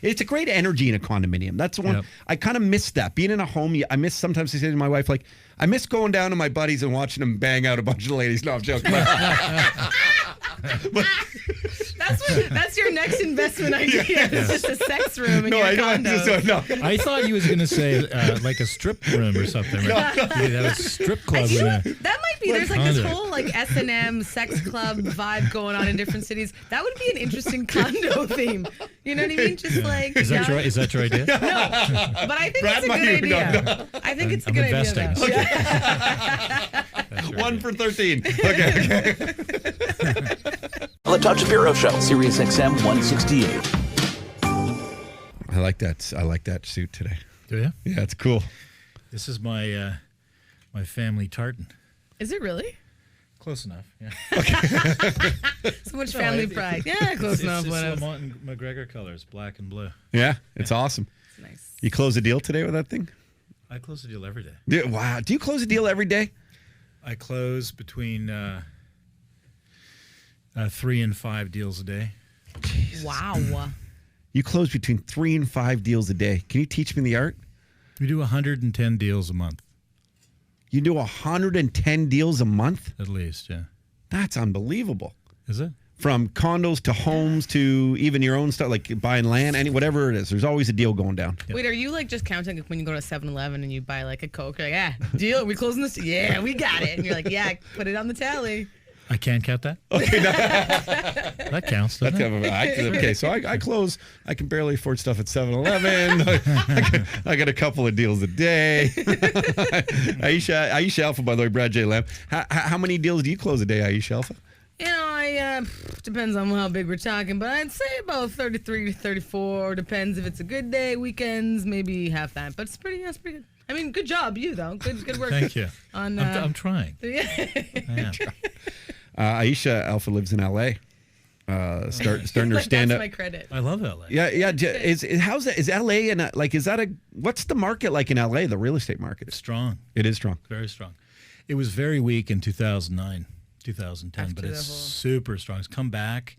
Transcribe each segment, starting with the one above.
It's a great energy in a condominium. That's the one. I kind of miss that. Being in a home, I miss, sometimes I say to my wife, like, I miss going down to my buddies and watching them bang out a bunch of ladies. No, I'm joking. That's your next investment idea. It's just a sex room in your condo. I thought you was going to say like a strip room or something. Right? That was a strip club. That might be. There's like this whole like S&M sex club vibe going on in different cities. That would be an interesting condo theme. You know what I mean? Just like is that your idea? No, but I think it's a good idea. I think it's a good idea. Okay. 1 for 13. Okay. The Todd Shapiro Show, SiriusXM 168. I like that suit today. Do you? Yeah, it's cool. This is my my family tartan. Is it really? Close enough. Yeah. Okay. So much family pride. Yeah, close enough. It's Lamont and McGregor colors, black and blue. Yeah, it's awesome. It's nice. You close a deal today with that thing? I close a deal every day. Wow. Do you close a deal every day? I close between 3 and 5 deals a day. Jesus. Wow. You close between 3 and 5 deals a day. Can you teach me the art? We do 110 deals a month. You do 110 deals a month? At least, yeah. That's unbelievable. Is it? From condos to homes to even your own stuff, like buying land, whatever it is. There's always a deal going down. Yep. Wait, are you like just counting when you go to 7-Eleven and you buy like a Coke? You're like, deal? Are we closing this? Yeah, we got it. And you're like, yeah, put it on the tally. I can't count that? Okay. That counts, doesn't it? Okay, so I close. I can barely afford stuff at 7-Eleven. I got a couple of deals a day. Aisha Alfa, by the way, Brad J. Lamb. How many deals do you close a day, Aisha Alfa? You know, depends on how big we're talking, but I'd say about 33 to 34. Depends if it's a good day, weekends, maybe half that. But that's pretty good. I mean, good job, you though. Good work. Thank you. I'm trying. Yeah. Aisha Alfa lives in L.A. Starting her stand up. That's my credit. I love L.A. Yeah. How's that? Is L.A. and what's the market like in L.A.? The real estate market is strong. It is strong. Very strong. It was very weak in 2009. 2010, but it's super strong. It's come back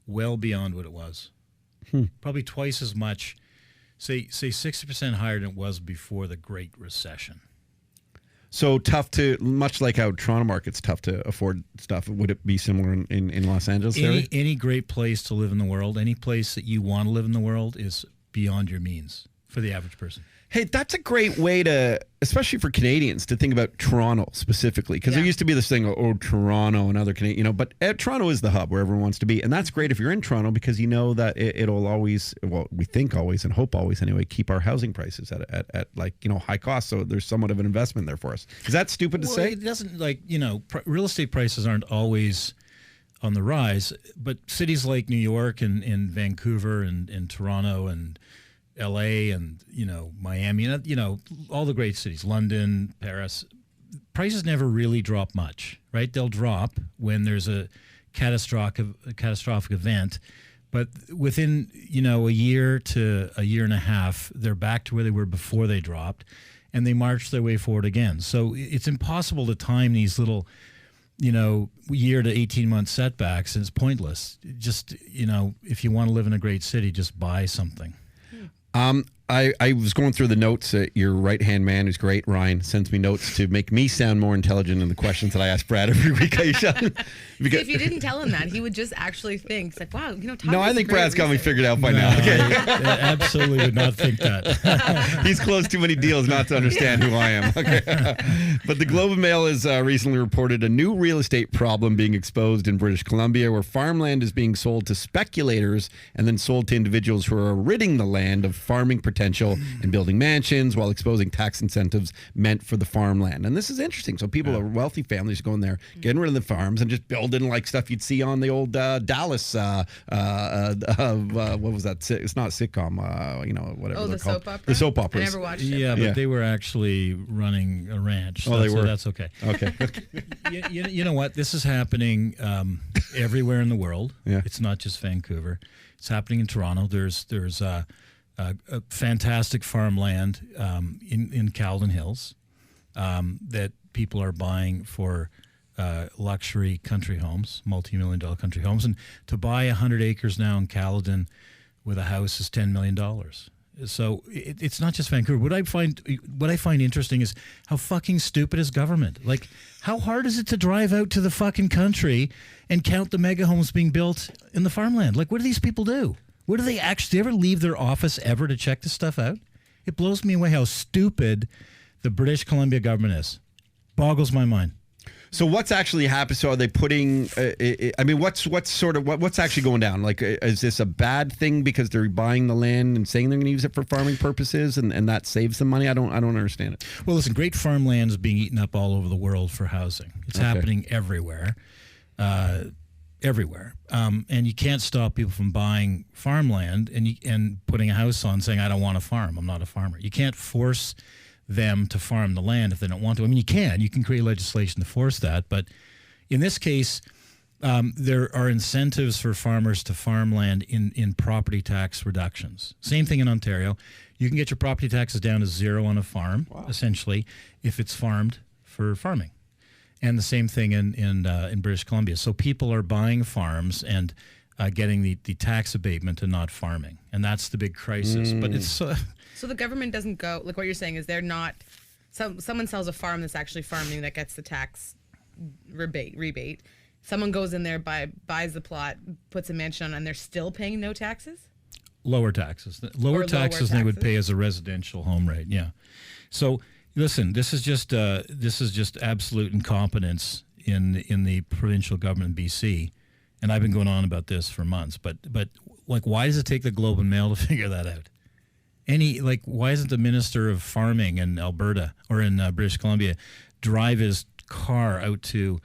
well beyond what it was. Probably twice as much, say 60% higher than it was before the Great Recession. So much like how Toronto market's tough to afford stuff, would it be similar in Los Angeles? Any great place to live in the world, any place that you want to live in the world is beyond your means for the average person. Hey, that's a great way to, especially for Canadians, to think about Toronto specifically. Because there used to be this thing, Toronto and other Canadian, but Toronto is the hub where everyone wants to be. And that's great if you're in Toronto because you know that it'll always, well, we think always and hope always anyway, keep our housing prices at high cost. So there's somewhat of an investment there for us. Is that stupid to say? It doesn't, real estate prices aren't always on the rise, but cities like New York and Vancouver and Toronto and LA and Miami, all the great cities, London, Paris, prices never really drop much, right? They'll drop when there's a catastrophic event, but within a year to a year and a half, they're back to where they were before they dropped, and they march their way forward again. So it's impossible to time these little year to 18-month setbacks, and it's pointless. Just if you want to live in a great city, just buy something. I was going through the notes. Your right-hand man, who's great, Ryan, sends me notes to make me sound more intelligent in the questions that I ask Brad every week, Aisha. If you didn't tell him that, he would just actually think, it's like, wow, Todd. No, I think Brad's got me figured out by now. Okay. I absolutely would not think that. He's closed too many deals not to understand who I am. Okay. But the Globe and Mail has recently reported a new real estate problem being exposed in British Columbia, where farmland is being sold to speculators and then sold to individuals who are ridding the land of farming potential and building mansions while exposing tax incentives meant for the farmland. And this is interesting. So people are wealthy families going there, getting rid of the farms and just building like stuff you'd see on the old Dallas, what was that? It's not sitcom, whatever they're called. Soap opera? The soap operas. I never watched it. Yeah, but they were actually running a ranch. Oh, they were? So that's okay. Okay. You know what? This is happening everywhere in the world. Yeah. It's not just Vancouver. It's happening in Toronto. There's a fantastic farmland in Caledon Hills that people are buying for luxury country homes, multi-million-dollar country homes. And to buy 100 acres now in Caledon with a house is $10 million. So it's not just Vancouver. What I find interesting is how fucking stupid is government. Like, how hard is it to drive out to the fucking country and count the mega homes being built in the farmland? Like, what do these people do? What do they actually ever leave their office ever to check this stuff out? It blows me away how stupid the British Columbia government is. Boggles my mind. So what's actually happened? So are they putting? I mean, what's actually going down? Like, is this a bad thing because they're buying the land and saying they're going to use it for farming purposes, and that saves them money? I don't understand it. Well, listen, great farmland is being eaten up all over the world for housing. It's happening everywhere, everywhere. And you can't stop people from buying farmland and putting a house on, saying, "I don't want to farm. I'm not a farmer." You can't force them to farm the land if they don't want to. I mean, you can create legislation to force that, but in this case, there are incentives for farmers to farm land in property tax reductions. Same thing in Ontario. You can get your property taxes down to zero on a farm, essentially, if it's farmed for farming. And the same thing in British Columbia. So people are buying farms and getting the tax abatement and not farming. And that's the big crisis. But it's... So the government doesn't go, like what you're saying is they're not, someone sells a farm that's actually farming that gets the tax rebate. Someone goes in there, buys the plot, puts a mansion on, and they're still paying no taxes? Lower taxes. Lower taxes than they would pay as a residential home rate, yeah. So listen, this is just absolute incompetence in the provincial government in BC. And I've been going on about this for months, but like, why does it take the Globe and Mail to figure that out? Why isn't the Minister of Farming in Alberta or in British Columbia drive his car out to,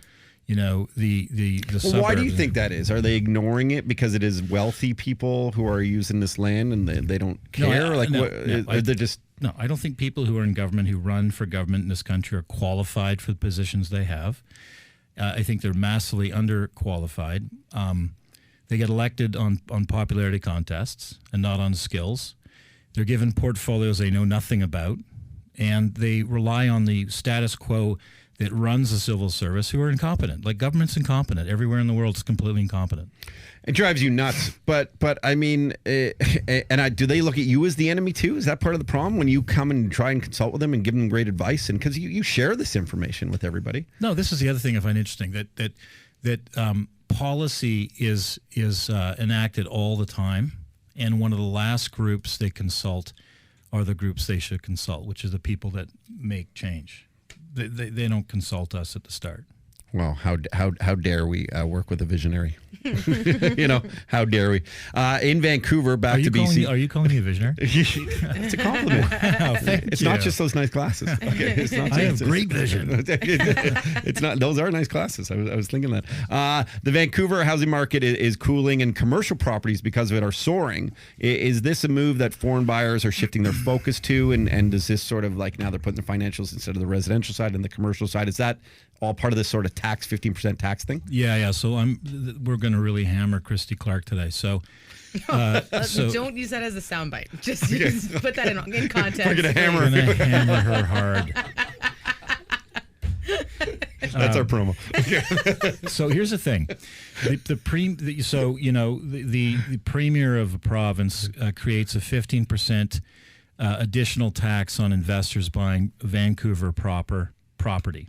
the suburbs? Why do you think that is? Are they ignoring it because it is wealthy people who are using this land and they don't care? No, I don't think people who are in government, who run for government in this country, are qualified for the positions they have. I think they're massively underqualified. They get elected on popularity contests and not on skills. They're given portfolios they know nothing about, and they rely on the status quo that runs the civil service, who are incompetent. Like, government's incompetent. Everywhere in the world, it's completely incompetent. It drives you nuts. But I mean, do they look at you as the enemy too? Is that part of the problem when you come and try and consult with them and give them great advice? And because you share this information with everybody. No, this is the other thing I find interesting, that policy is enacted all the time. And one of the last groups they consult are the groups they should consult, which is the people that make change. They don't consult us at the start. Well, how dare we work with a visionary? How dare we? In Vancouver, back to BC. Are you calling me a visionary? It's a compliment. It's not just those nice glasses. Okay, it's not. I have great vision. It's not. Those are nice glasses. I was thinking that. The Vancouver housing market is cooling, and commercial properties because of it are soaring. Is this a move that foreign buyers are shifting their focus to? And does this sort of like now they're putting the financials instead of the residential side and the commercial side? Is that all part of this sort of 15% tax thing? Yeah. So we're going to really hammer Christy Clark today. So, don't use that as a soundbite. Just put that in context. We're going to hammer her hard. That's our promo. So here's the thing: the premier of a province creates a 15% additional tax on investors buying Vancouver proper property.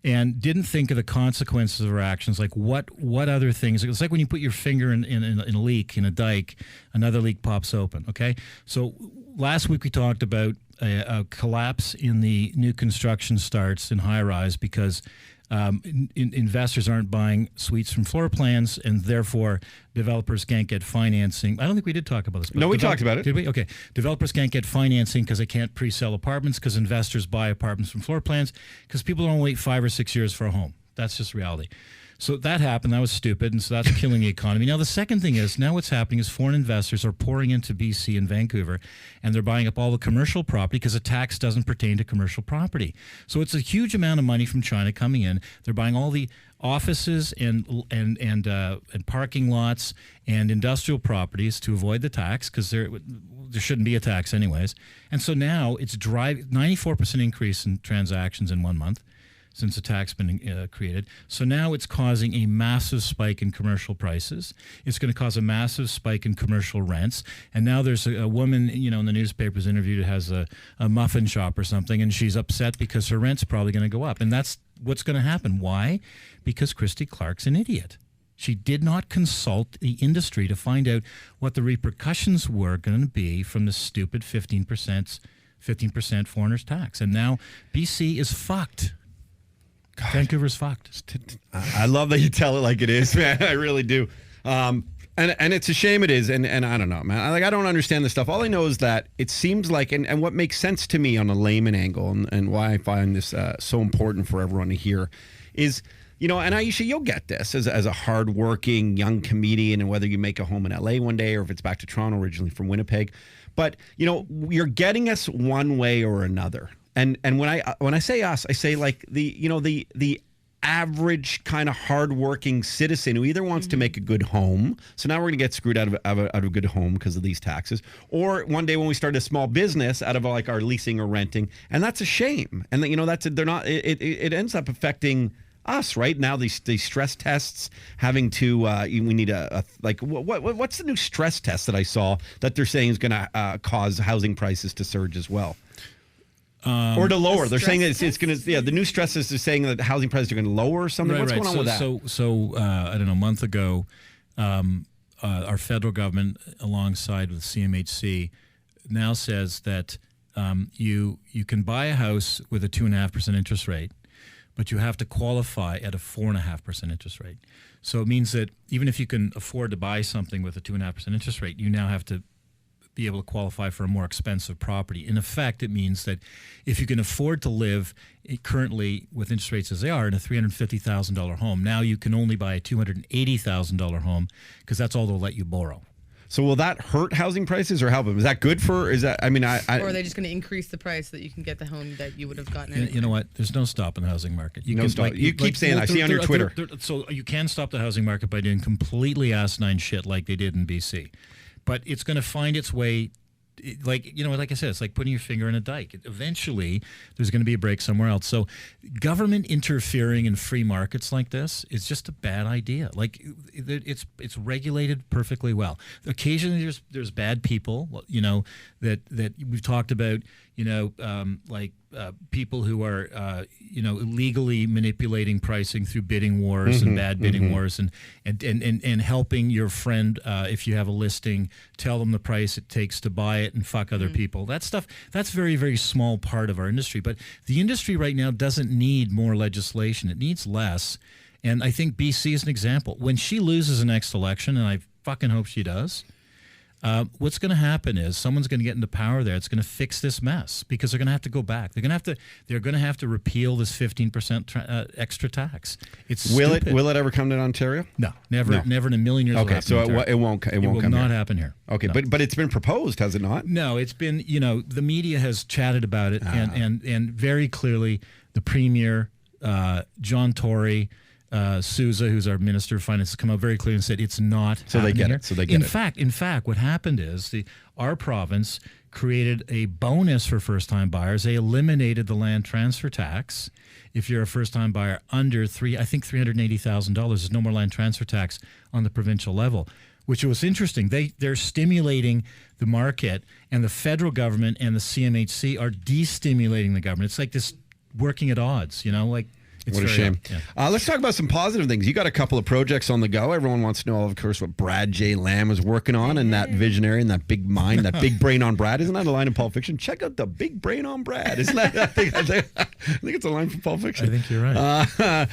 And didn't think of the consequences of our actions, like what other things. It's like when you put your finger in a leak in a dike, another leak pops open, okay? So last week we talked about a collapse in the new construction starts in high-rise because investors aren't buying suites from floor plans, and therefore developers can't get financing. I don't think we did talk about this. No, we talked about it. Did we? Okay. Developers can't get financing because they can't pre-sell apartments because investors buy apartments from floor plans because people don't wait 5 or 6 years for a home. That's just reality. So that happened. That was stupid, and so that's killing the economy. Now, the second thing is, now what's happening is foreign investors are pouring into BC and Vancouver, and they're buying up all the commercial property because the tax doesn't pertain to commercial property. So it's a huge amount of money from China coming in. They're buying all the offices and parking lots and industrial properties to avoid the tax because there shouldn't be a tax anyways. And so now it's 94% increase in transactions in 1 month. since the tax been created. So now it's causing a massive spike in commercial prices. It's going to cause a massive spike in commercial rents. And now there's a woman, in the newspapers interviewed who has a muffin shop or something, and she's upset because her rent's probably going to go up. And that's what's going to happen. Why? Because Christy Clark's an idiot. She did not consult the industry to find out what the repercussions were going to be from the stupid 15% foreigners tax. And now BC is fucked. God. Vancouver's fucked. I love that you tell it like it is, man. I really do. And it's a shame it is. And I don't know, man. I don't understand this stuff. All I know is that it seems like, and what makes sense to me on a layman angle, and why I find this so important for everyone to hear is, and Aisha, you'll get this as a hardworking young comedian, and whether you make a home in LA one day or if it's back to Toronto, originally from Winnipeg. But, you're getting us one way or another. And when I say us, I say like the average kind of hardworking citizen who either wants to make a good home, so now we're going to get screwed out of a good home because of these taxes, or one day when we start a small business out of like our leasing or renting, and that's a shame. And it ends up affecting us right now. These stress tests, having to we need what's the new stress test that I saw that they're saying is going to cause housing prices to surge as well? Or to lower. They're saying that it's going to, the new stress test is saying that housing prices are going to lower or something. What's going on with that? So I don't know, a month ago, our federal government, alongside with CMHC, now says that you can buy a house with a 2.5% interest rate, but you have to qualify at a 4.5% interest rate. So it means that even if you can afford to buy something with a 2.5% interest rate, you now have to be able to qualify for a more expensive property. In effect, it means that if you can afford to live currently with interest rates as they are in a $350,000 home, now you can only buy a $280,000 home because that's all they'll let you borrow. So will that hurt housing prices or help them? Is that good for? Is that? I mean, or are they just going to increase the price so that you can get the home that you would have gotten? You know what? There's no stop in the housing market. You keep saying. I see on your Twitter. So you can stop the housing market by doing completely asinine shit like they did in BC. But it's going to find its way, like I said, it's like putting your finger in a dike. Eventually, there's going to be a break somewhere else. So government interfering in free markets like this is just a bad idea. Like it's regulated perfectly well. Occasionally, there's bad people, that we've talked about, people who are, illegally manipulating pricing through bidding wars and bad bidding wars and helping your friend, if you have a listing, tell them the price it takes to buy it and fuck other people. That stuff, that's very, very small part of our industry. But the industry right now doesn't need more legislation. It needs less. And I think BC is an example. When she loses the next election, and I fucking hope she does, what's going to happen is someone's going to get into power there. It's going to fix this mess because they're going to have to go back. They're going to have to repeal this 15% extra tax. It's stupid. Will it ever come to Ontario? No, never in a million years. Okay, so it won't not happen here. Okay, no. but it's been proposed, has it not? No, it's been the media has chatted about it and very clearly the Premier, John Tory, Sousa, who's our Minister of Finance, has come out very clearly and said it's not. So they get here. it. So they get it. In fact, what happened is our province created a bonus for first-time buyers. They eliminated the land transfer tax. If you're a first-time buyer under $380,000, there's no more land transfer tax on the provincial level. Which was interesting. They're stimulating the market, and the federal government and the CMHC are destimulating the government. It's like this working at odds, It's what a shame. Yeah. Let's talk about some positive things. You got a couple of projects on the go. Everyone wants to know, of course, what Brad J. Lamb is working on, and that visionary and that big mind, that big brain on Brad. Isn't that a line in Pulp Fiction? Check out the big brain on Brad. Isn't that? I think it's a line from Pulp Fiction. I think you're right.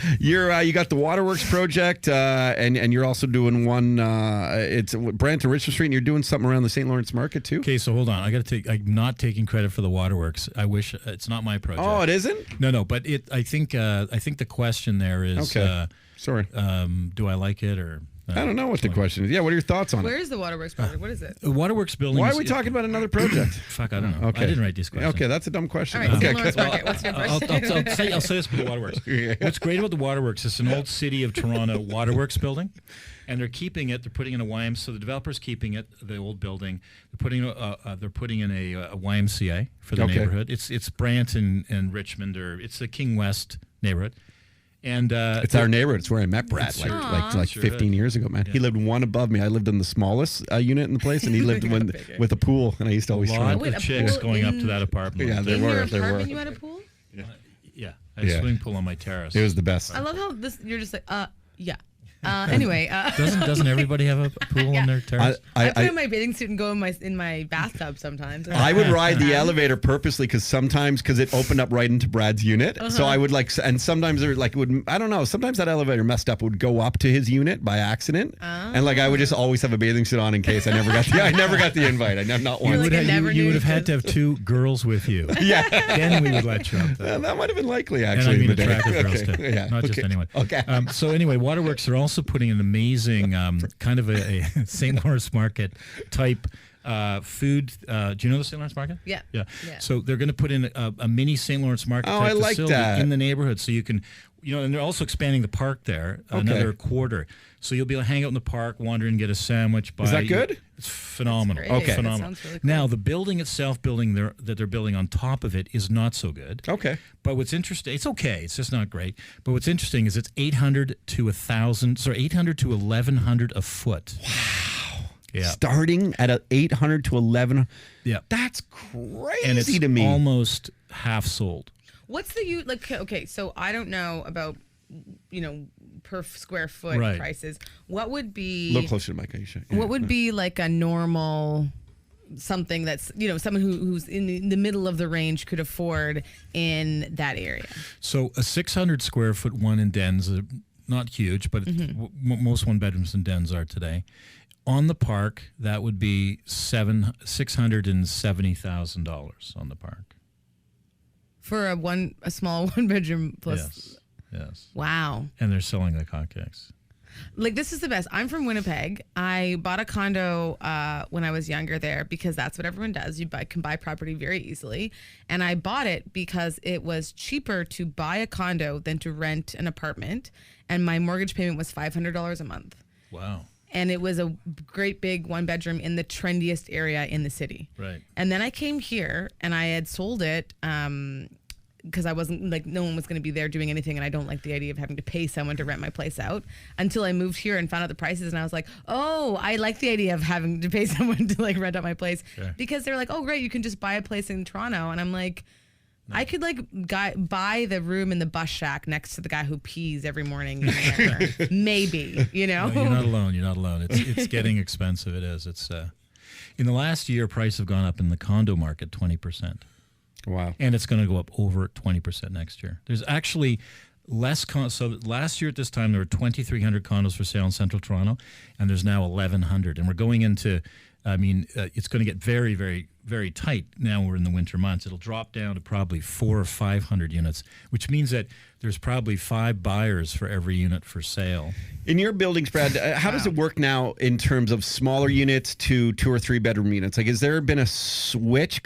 You got the Waterworks project, and you're also doing one. It's Brant Richmond Street, and you're doing something around the St. Lawrence Market too. Okay, so hold on. I'm not taking credit for the Waterworks. I wish it's not my project. Oh, it isn't? No, but I think the question there is, okay. Sorry. Do I like it or? I don't know what the question is. Yeah, what are your thoughts on it? Where is the Waterworks project? What is it? The Waterworks building. Why are we talking about another project? Fuck, I don't know. Okay. I didn't write these questions. Okay, that's a dumb question. All right, okay. Lawrence Market. What's your question? I'll say this about the Waterworks. Yeah. What's great about the Waterworks is an old City of Toronto Waterworks building, and they're keeping it. They're putting in a YMCA. So the developer's keeping it, the old building. They're putting in a YMCA for the neighborhood. It's Brant and Richmond, or it's the King West neighborhood. And it's our neighborhood. It's where I met Brad like Sure 15 years ago, man. He lived one above me. I lived in the smallest unit in the place, and he lived with a pool. And I used to always try. lot of chicks going up to that apartment. Yeah, In your apartment, you had a pool? Yeah, I had a swimming pool on my terrace. It was the best. I love how you're just like, yeah. Anyway, doesn't everybody have a pool on their terrace? I put in my bathing suit and go in my bathtub sometimes. I would ride the elevator purposely because it opened up right into Brad's unit. So I would and sometimes I don't know. Sometimes that elevator messed up. It would go up to his unit by accident, and I would just always have a bathing suit on in case I never got the invite. I never not once. You would have had to have two girls with you. Yeah, then we would let you up there. that might have been likely And actually. I mean in the day. attractive girls too, not just anyone. Okay. So anyway, Waterworks are also putting an amazing kind of a St. Lawrence Market type food. Do you know the St. Lawrence Market? Yeah. So they're going to put in a mini St. Lawrence Market type I like facility that. in the neighborhood, so you can, and they're also expanding the park there another quarter. So you'll be able to hang out in the park, wander and get a sandwich. Is that good? It's phenomenal. That's great. Phenomenal. That sounds really cool. Now the building itself, that they're building on top of it, is not so good. Okay. But what's interesting, it's okay. It's just not great. But what's interesting is it's 800 to 1,100 a foot. Wow. Yeah. Starting at 800 to 11. Yeah. That's crazy And it's to me. almost half sold. What's the okay? So I don't know about per square foot Right. prices. What would be A little closer to Mike, Aisha. Yeah. What would be like a normal something that's someone who's in the middle of the range could afford in that area? So a 600 square foot one in dens, not huge, but most one bedrooms in dens are today. On the park, that would be $670,000 on the park. For a small one bedroom plus. Yes. Wow. And they're selling like hotcakes. Like, this is the best. I'm from Winnipeg. I bought a condo when I was younger there because that's what everyone does. You can buy property very easily. And I bought it because it was cheaper to buy a condo than to rent an apartment. And my mortgage payment was $500 a month. Wow. And it was a great big one bedroom in the trendiest area in the city. Right. And then I came here and I had sold it because I wasn't no one was going to be there doing anything, and I don't like the idea of having to pay someone to rent my place out, until I moved here and found out the prices, and I was like, oh, I like the idea of having to pay someone to rent out my place. Sure. Because they're like, oh great, you can just buy a place in Toronto, and I'm like, no. I could buy the room in the bus shack next to the guy who pees every morning in there. Maybe, No, you're not alone. You're not alone. It's getting expensive. It is. It's in the last year, prices have gone up in the condo market 20%. Wow. And it's going to go up over 20% next year. There's actually less so last year at this time there were 2,300 condos for sale in central Toronto, and there's now 1,100. And we're going into, it's going to get very, very, very tight now we're in the winter months. It'll drop down to probably 400 or 500 units, which means that there's probably 5 buyers for every unit for sale. In your buildings, Brad, how does it work now in terms of smaller units to 2 or 3 bedroom units? Like, has there been a switch?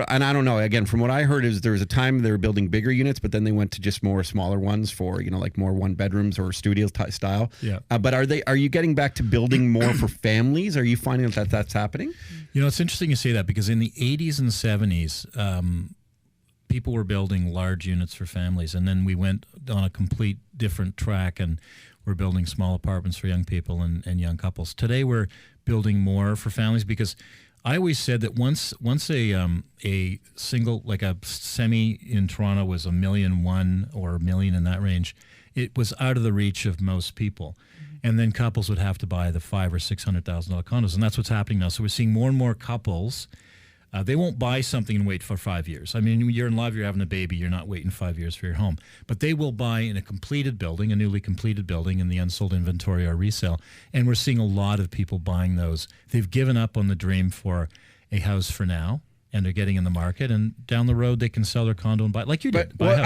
And I don't know, again, from what I heard is there was a time they were building bigger units, but then they went to just more smaller ones for, like more one bedrooms or studio style. Yeah. But are you getting back to building more for families? Are you finding that that's happening? It's interesting you say that, because in the 80s and 70s, people were building large units for families, and then we went on a complete different track, and we're building small apartments for young people and young couples. Today we're building more for families, because I always said that once a single, like a semi in Toronto was $1.1 million or $1 million in that range, it was out of the reach of most people. And then couples would have to buy the $500,000 or $600,000 condos, and that's what's happening now. So we're seeing more and more couples. They won't buy something and wait for 5 years. I mean, you're in love, you're having a baby, you're not waiting 5 years for your home. But they will buy in a completed building, a newly completed building, in the unsold inventory or resale. And we're seeing a lot of people buying those. They've given up on the dream for a house for now, and they're getting in the market, and down the road they can sell their condo and buy, like you did. But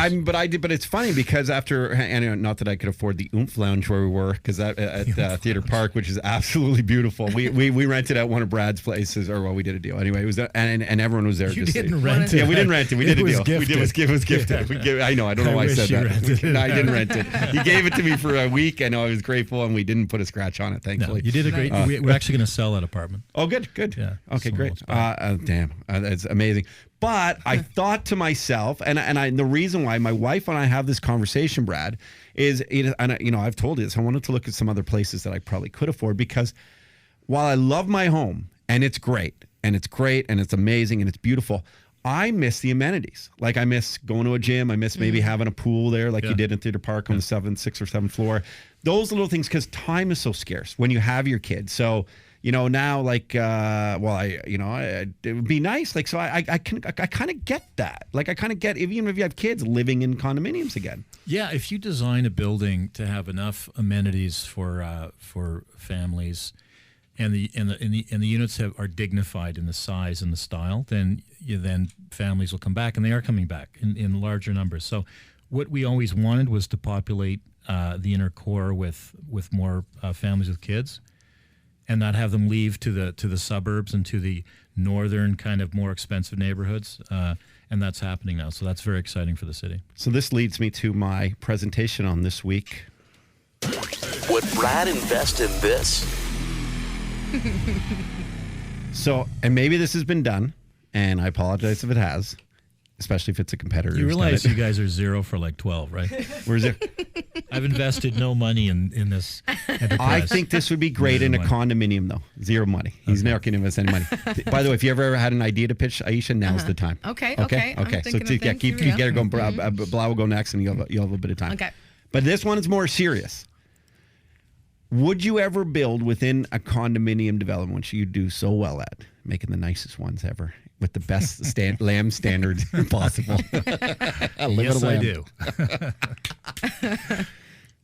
it's funny because after, and not that I could afford the Oomph Lounge where we were, because at Theater Park, which is absolutely beautiful. We rented out one of Brad's places, we did a deal anyway. It was and everyone was there. You didn't rent it. Yeah, we didn't rent it. We did a deal. Gifted. It was gifted. Yeah. I know. I don't know why I said that. No, I didn't rent it. He gave it to me for a week. I know I was grateful, and we didn't put a scratch on it. Thankfully, no, you did a great. We're actually going to sell that apartment. Oh, good. Yeah. Okay, great. Damn. It's amazing. But I thought to myself, and the reason why my wife and I have this conversation, Brad, is I've told you this. I wanted to look at some other places that I probably could afford, because while I love my home and it's great and it's amazing and it's beautiful, I miss the amenities. Like I miss going to a gym. I miss maybe having a pool there, like you did in Theatre Park on the 6th or 7th floor. Those little things, because time is so scarce when you have your kids. So. Now, like, it would be nice. Like, so I kind of get that. Like, I kind of get, even if you have kids, living in condominiums again. Yeah, if you design a building to have enough amenities for families, and the units are dignified in the size and the style, then families will come back, and they are coming back in larger numbers. So, what we always wanted was to populate the inner core with more families with kids, and not have them leave to the suburbs and to the northern kind of more expensive neighborhoods. And that's happening now. So that's very exciting for the city. So this leads me to my presentation on this week. Would Brad invest in this? So, and maybe this has been done, and I apologize if it has, especially if it's a competitor. You realize you guys are 0 for like 12, right? Where's it? I've invested no money in this enterprise. I think this would be great in a condominium, though. 0 money. He's never going to invest any money. By the way, if you ever had an idea to pitch, Aisha, now's the time. Okay. Okay. So keep get her going. Blah will go next, and you'll have a bit of time. Okay. But this one is more serious. Would you ever build within a condominium development, which you do so well at, making the nicest ones ever, with the best lamb standards possible? Yes, I do.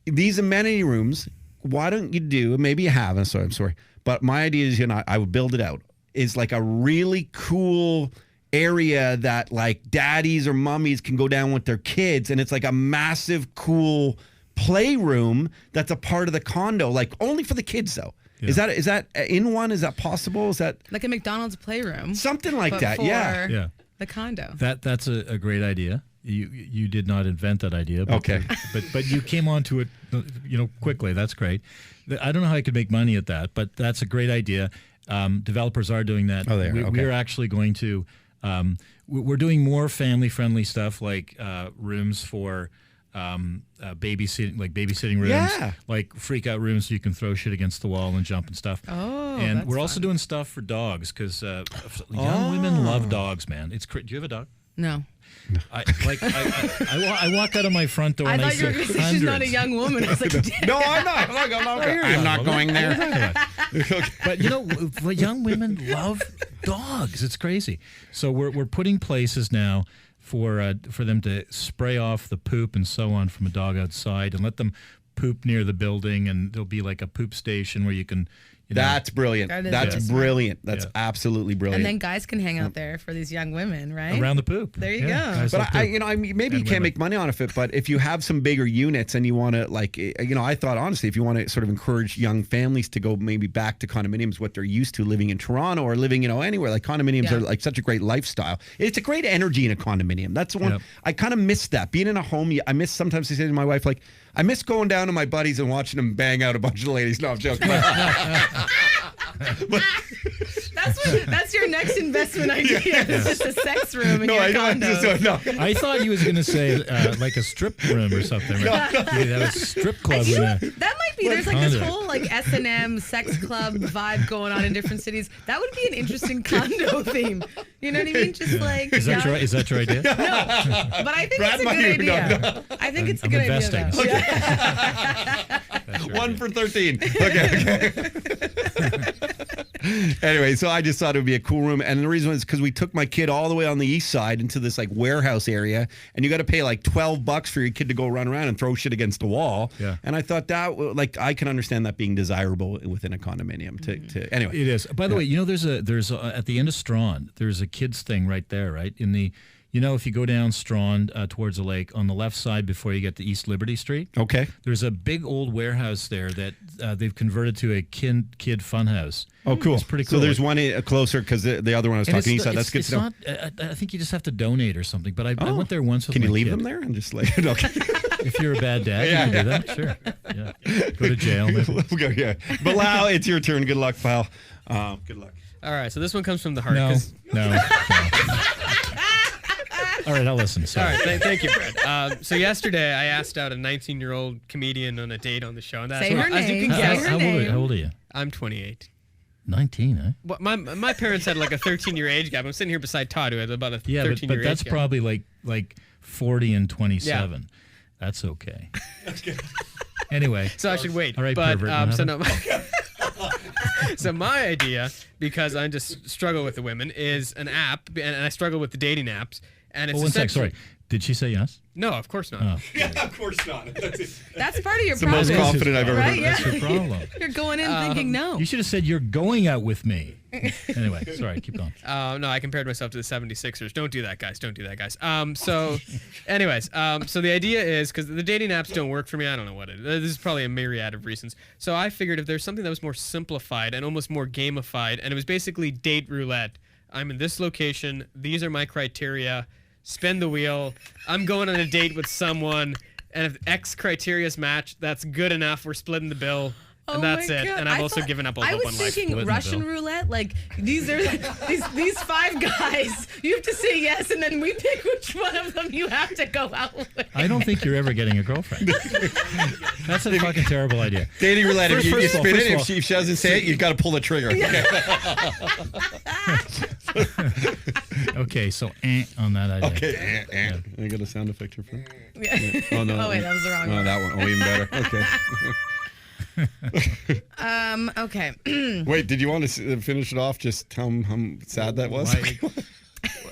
These amenity rooms, why don't you do, maybe you have, I'm sorry, but my idea is, I would build it out, is like a really cool area that like daddies or mummies can go down with their kids, and it's like a massive, cool playroom that's a part of the condo, like only for the kids though. Yeah. Is that in one? Is that possible? Is that like a McDonald's playroom? Something like but that, for yeah. The condo. That's a great idea. You did not invent that idea, but okay. But you came onto it, quickly. That's great. I don't know how I could make money at that, but that's a great idea. Developers are doing that. Oh, they are. Okay. We're actually going to. We're doing more family-friendly stuff, like rooms for babysitting rooms, like freak-out rooms, so you can throw shit against the wall and jump and stuff. Oh, and that's we're also doing stuff for dogs, because young women love dogs, man. Do you have a dog? No. I walk out of my front door and I see hundreds. She's not a young woman. I was like, no, I'm not. I'm not going there. But young women love dogs. It's crazy. So we're putting places now for them to spray off the poop and so on from a dog outside, and let them poop near the building, and there'll be like a poop station where you can. That's brilliant. That's brilliant. That's absolutely brilliant. And then guys can hang out there for these young women, right? Around the poop. There you go. But maybe you can't make money on it, but if you have some bigger units and you want to, I thought honestly, if you want to sort of encourage young families to go maybe back to condominiums, what they're used to living in Toronto or living, anywhere, like condominiums are like such a great lifestyle. It's a great energy in a condominium. That's the one I kind of miss that. Being in a home, I miss, sometimes I say to my wife, like, I miss going down to my buddies and watching them bang out a bunch of ladies. No, I'm joking. That's your next investment idea. It's just a sex room in your condo. I thought he was going to say like a strip room or something. Right? You'd have a strip club. That might be. There's like this whole like S&M sex club vibe going on in different cities. That would be an interesting condo theme. You know what I mean? Just like is that your idea? No, but I think it's a good idea. No. I think it's a good idea. Okay. 1 for 13. Okay. Anyway, so I just thought it would be a cool room, and the reason was because we took my kid all the way on the east side into this like warehouse area, and you got to pay like $12 for your kid to go run around and throw shit against the wall. Yeah. And I thought that I can understand that being desirable within a condominium. To anyway, it is. By the way, there's at the end of Strawn, there's a kids thing right there, right in the. If you go down Strawn towards the lake, on the left side before you get to East Liberty Street, there's a big old warehouse there that they've converted to a kid fun house. Oh, cool. It's pretty cool. So there's one closer, because the other one I was talking east side. That's good to know. I think you just have to donate or something, but I went there once with Can my you leave kid. them there and just like... Okay. If you're a bad dad, you can do that. Sure. Yeah. Go to jail, maybe. Bilal, it's your turn. Good luck, pal. Good luck. All right, so this one comes from the heart. No. All right, I'll listen. All Sorry. right, thank you, Brad. So yesterday I asked out a 19-year-old comedian on a date on the show, and that's Say her as you name. can Say guess, her How name. old are you? I'm 28. 19, eh? Well, my parents had like a 13-year age gap. I'm sitting here beside Todd, who had about a 13-year age but that's gap. probably like 40 and 27. Yeah. That's okay. Anyway. So I should wait. All right, but pervert, so no. So my idea, because I just struggle with the women, is an app, and I struggle with the dating apps, and it's Oh, one sec. essentially- Sorry. Did she say yes? No, of course not. Oh. Yeah, of course not. That's part of your the problem. most confident I've ever Right? heard. Yeah. That's your problem. You're going in thinking no. You should have said you're going out with me. Anyway, sorry. Keep going. No, I compared myself to the 76ers. Don't do that, guys. Don't do that, guys. Anyways, so the idea is, because the dating apps don't work for me, I don't know what it is. This is probably a myriad of reasons. So I figured if there's something that was more simplified and almost more gamified, and it was basically date roulette. I'm in this location. These are my criteria. Spin the wheel. I'm going on a date with someone, and if X criteria's match, that's good enough. We're splitting the bill. And that's my it. God. And I've I also thought- given up all I hope was on life. thinking Split in the Russian bill. roulette. Like these are these 5 guys. You have to say yes, and then we pick which one of them you have to go out with. I don't think you're ever getting a girlfriend. That's a fucking terrible idea. Dating roulette. If you First of all- spin first it, of if she doesn't say it, you've got to pull the trigger. Okay, so on that idea. Okay. I got a sound effect here for it. Yeah. Oh no. Oh wait, that was the wrong Oh, one. that one. Oh, even better. Okay. Okay. Wait, did you want to finish it off? Just how sad that was?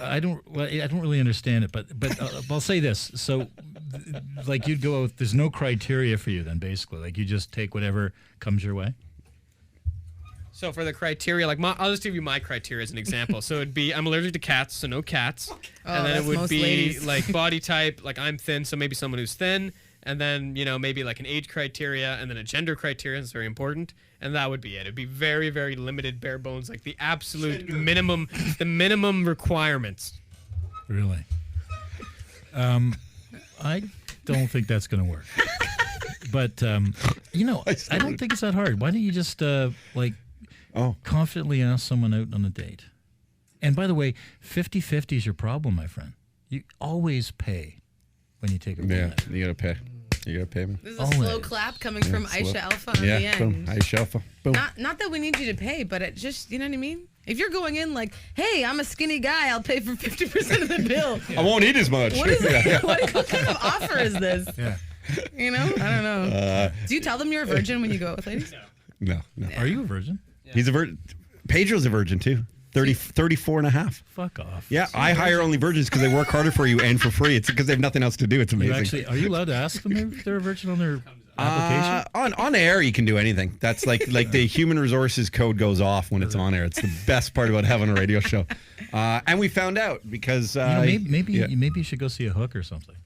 I don't really understand it, but I'll say this. So, like you'd go out, there's no criteria for you then, basically. Like you just take whatever comes your way. So for the criteria, like I'll just give you my criteria as an example. So it'd be I'm allergic to cats, so no cats. And then that's it would most be ladies. like body type, like I'm thin, so maybe someone who's thin. And then, maybe like an age criteria and then a gender criteria is very important. And that would be it. It'd be very, very limited, bare bones, like the absolute minimum, the minimum requirements. Really? I don't think that's going to work. But, I don't think it's that hard. Why don't you just, confidently ask someone out on a date? And by the way, 50-50 is your problem, my friend. You always pay when you take a woman Yeah, out. you got to pay. You got to pay me. This is a slow clap coming from slow. Aisha Alfa on the Yeah, boom. end. Aisha Alfa. Boom. Not that we need you to pay, but it just, you know what I mean? If you're going in like, hey, I'm a skinny guy, I'll pay for 50% of the bill. I won't eat as much. What is it? What kind of offer is this? Yeah. You know? I don't know. Do you tell them you're a virgin when you go out with ladies? No. Are you a virgin? He's a virgin. Pedro's a virgin too. 34 and a half. Fuck off. Yeah, I hire only virgins because they work harder for you and for free. It's because they have nothing else to do. It's You amazing. actually, are you allowed to ask them if they're a virgin on their application? On air, you can do anything. That's like the human resources code goes off when it's on air. It's the best part about having a radio show. And we found out because maybe yeah. you should go see a hook or something.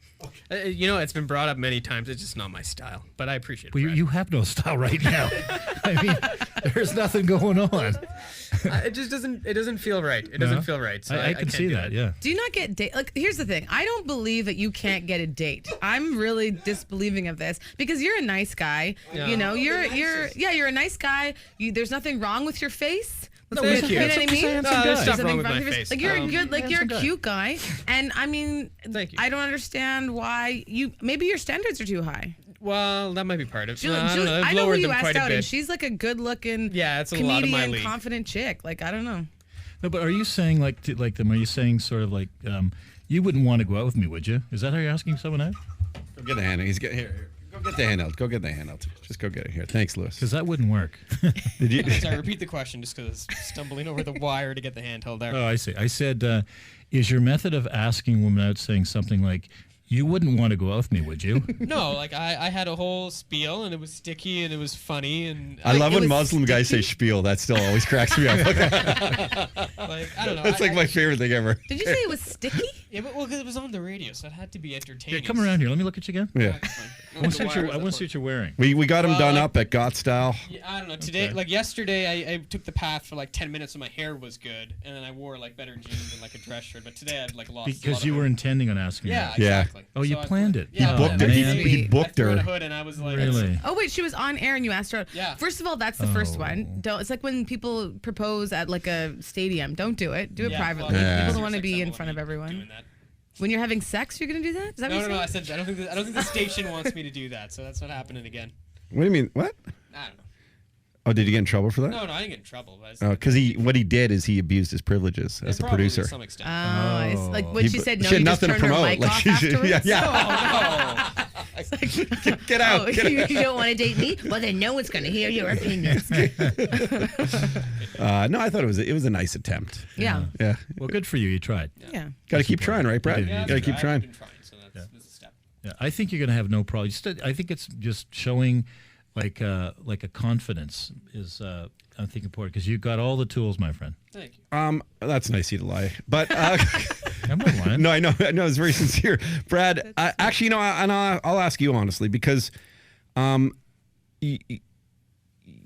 It's been brought up many times. It's just not my style, but I appreciate it. Well, Brad. you have no style right now. I mean, there's nothing going on. It just doesn't feel right. It doesn't feel right. So I can can't see do that. it. Yeah. Do you not get date? Like, here's the thing. I don't believe that you can't get a date. I'm really disbelieving of this because you're a nice guy. Yeah. You know, you're a nice guy. There's nothing wrong with your face. No, You thank you. know what I mean? There's There's stuff nothing wrong with my your face. Like you're good. Like you're a handsome guy. cute guy. And I mean, Thank you. I don't understand why maybe your standards are too high. Well, that might be part of it. Julie, I don't know. I've I know who lowered you them asked quite a out, and bit. she's like a good-looking, Yeah, it's a lot of my comedian, league. confident chick. Like I don't know. No, but are you saying like them? Are you saying sort of like you wouldn't want to go out with me, would you? Is that how you're asking someone out? Go get the handout. Here. Go get the handout. Go get the handout. Just go get it here. Thanks, Lewis. Because that wouldn't work. Did you? Sorry, repeat the question just because I was stumbling over the wire to get the handheld there. Oh, I see. I said, is your method of asking women out saying something like, you wouldn't want to go out with me, would you? No, like I had a whole spiel and it was sticky and it was funny and I love it when was Muslim guys say spiel. That still always cracks me up. like I don't know. That's like my favorite thing ever. Did you say it was sticky? Yeah, but because it was on the radio, so it had to be entertaining. Here, come around here. Let me look at you again. Yeah. I want to see what you're wearing. We got him Well, done like- up at Got Style. Yeah, I don't know. Today, Okay. like yesterday, I took the path for like 10 minutes and my hair was good, and then I wore like better jeans and like a dress shirt. But today I've like lost. a lot Because of you were hair. intending on asking Yeah, her. Yeah. exactly. Oh, you I- planned it. Yeah, Oh, Booked her. man. He booked I threw on a her. hood and I was like, Really? Oh wait, she was on air and you asked her out. Yeah. First of all, that's the first one. Don't. It's like when people propose at like a stadium. Don't do it. Do it Yeah, privately. well, Yeah. People don't want to SiriusXM be in will front of be everyone. doing that. When you're having sex, you're gonna do that? Is that what No, you're no, no. I saying? said I don't think the station wants me to do that. So that's not happening again. What do you mean? What? I don't know. Oh, did you get in trouble for that? No, I didn't get in trouble. Because what he did is he abused his privilges as a Probably producer. To some extent. It's like when she said no, she had you just nothing to turned her promote. mic off afterwards. Yeah. Oh, Get out. Oh, Get out. you don't want to date me? Well, then no one's going to hear your opinions. No, I thought it was a nice attempt. Yeah. Yeah. Well, good for you. You tried. Yeah. Got to keep trying, right, Brad? Yeah, Got to keep I've trying. been trying, so that's a step. Yeah, I think you're going to have no problem. I think it's just showing like a confidence is I think important because you've got all the tools, my friend. Thank you. That's nice of you to lie, but I'm not lying. no, I know, it's very sincere, Brad. Actually, you know, and I'll ask you honestly because,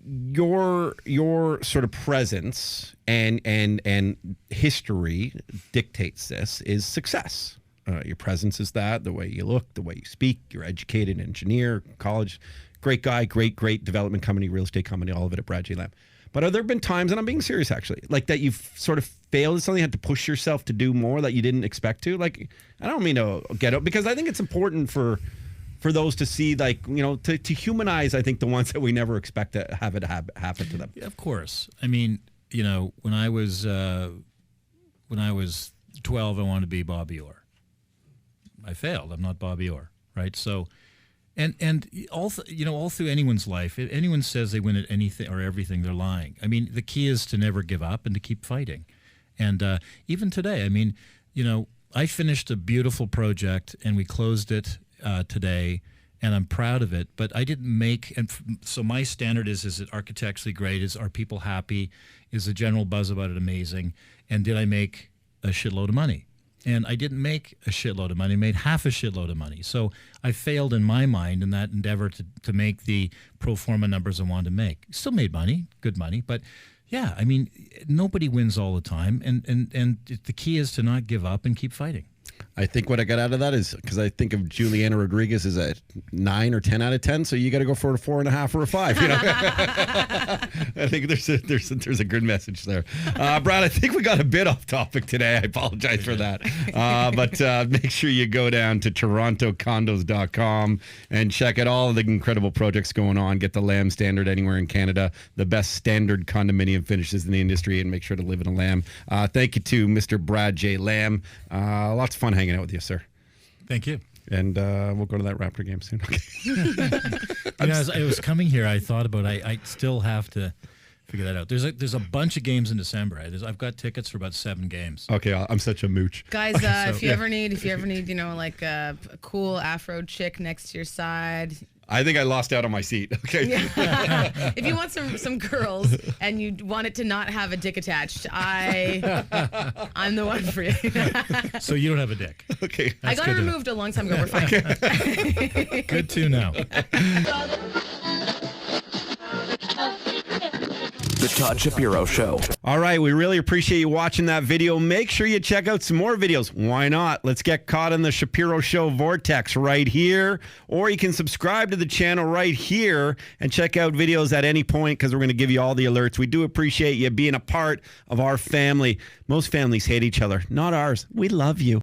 your sort of presence and history dictates this is success. Your presence is that, the way you look, the way you speak, you're educated, engineer, college, great guy, great development company, real estate company, all of it at Brad J. Lamb. But have there been times, and I'm being serious actually, like that you've sort of failed at something, had to push yourself to do more that you didn't expect to? Like, I don't mean to get out, because I think it's important for those to see, like, you know, to humanize, I think, the ones that we never expect to have it happen to them. Yeah, of course. I mean, you know, when I was 12, I wanted to be Bobby Orr. I failed. I'm not Bobby Orr, right? So, and all through anyone's life, if anyone says they win at anything or everything, they're lying. I mean, the key is to never give up and to keep fighting. And even today, I mean, you know, I finished a beautiful project and we closed it today, and I'm proud of it. But I didn't make, so my standard is it architecturally great? Are people happy? Is the general buzz about it amazing? And did I make a shitload of money? And I didn't make a shitload of money. I made half a shitload of money. So I failed in my mind in that endeavor to make the pro forma numbers I wanted to make. Still made money, good money. But yeah, I mean, nobody wins all the time. And the key is to not give up and keep fighting. I think what I got out of that is, because I think of Juliana Rodriguez as a 9 or 10 out of 10, so you got to go for a 4.5 or a 5. You know, I think there's a good message there. Brad, I think we got a bit off topic today. I apologize for that, but make sure you go down to TorontoCondos.com and check out all of the incredible projects going on. Get the Lamb standard anywhere in Canada, the best standard condominium finishes in the industry, and make sure to live in a Lamb. Thank you to Mr. Brad J. Lamb. Lots of fun hanging out with you, sir. Thank you. And we'll go to that Raptor game soon. Okay. You know, as I was coming here, I thought about I still have to figure that out. There's a bunch of games in December. I've got tickets for about 7 games. Okay, I'm such a mooch. Guys, if you ever need, you know, like a cool Afro chick next to your side. I think I lost out on my seat. Okay. Yeah. If you want some girls and you want it to not have a dick attached, I'm the one for you. So you don't have a dick. Okay. I got it removed a long time ago. We're fine. Good to know. The Todd Shapiro Show. All right, we really appreciate you watching that video. Make sure you check out some more videos. Why not? Let's get caught in the Shapiro Show vortex right here. Or you can subscribe to the channel right here and check out videos at any point, because we're going to give you all the alerts. We do appreciate you being a part of our family. Most families hate each other. Not ours. We love you.